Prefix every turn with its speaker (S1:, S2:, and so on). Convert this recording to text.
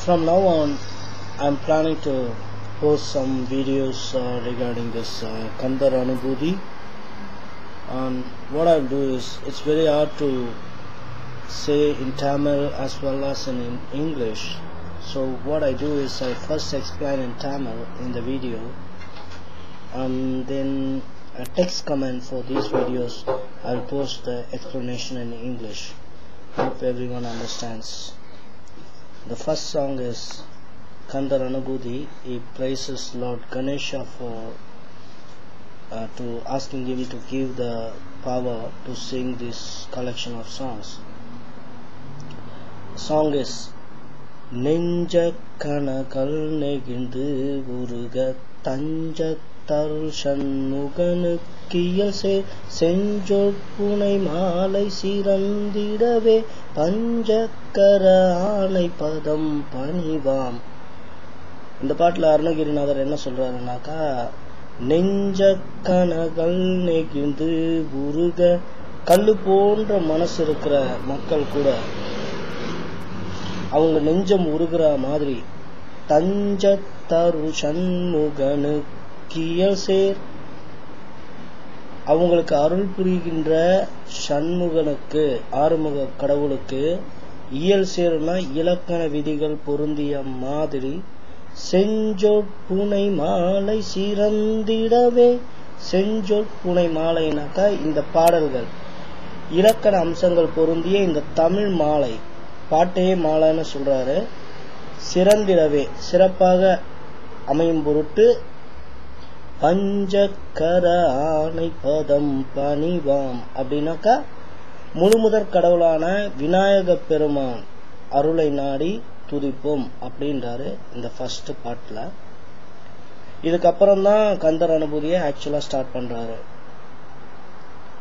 S1: From now on, I'm planning to post some videos regarding this Kandar Anubhuti. And what I'll do is, it's very hard to say in Tamil as well as in English. So what I do is I first explain in Tamil in the video, and then a text comment for these videos I'll post the explanation in English. Hope everyone understands. The first song is Kandar Anubhuti. He praises Lord Ganesha for to asking him to give the power to sing this collection of songs. The song is Nenja Kanakal Negindu Uruga Tanja Tarul Shanmuganukiyase Senjol Punai Malai Sirandidave Panjakara Anai Padam Panivam. இந்த பாட்டில் அருணகிரிநாதர் என்ன சொல்றாருனாக்கா, நெஞ்ச கனகள் நெகிழ்ந்து உருக, கல்லு போன்ற மனசு இருக்கிற மக்கள் கூட அவங்க நெஞ்சம் உருகிற மாதிரி, தஞ்ச தரு சண்முகனு கியல் சேர், அவங்களுக்கு அருள் புரிகின்ற சண்முகனுக்கு, ஆறுமுக கடவுளுக்கு, இயல் சேர்னா இலக்கண விதிகள் பொருந்திய மாதிரி, செஞ்சொற் புனை மாலை சிறந்திடவே. செஞ்சொற் புனை மாலைனாக்கா இந்த பாடல்கள் இலக்கண அம்சங்கள் பொருந்திய இந்த தமிழ் மாலை, பாட்டையே மாலைன்னு சொல்றாரு, சிறந்திடவே சிறப்பாக அமையும் பொருட்டு, பஞ்சக்கர ஆணை பதம் பணிவாம் அப்படின்னாக்கா முழுமுதற் கடவுளான விநாயக பெருமான் அருளை நாடி துதிப்போம் அப்படின்றாரு இந்த ஃபர்ஸ்ட் பாட்டுல. இதுக்கப்புறம் தான் கந்தர் அனுபூதியை ஆக்சுவலா ஸ்டார்ட் பண்றாரு.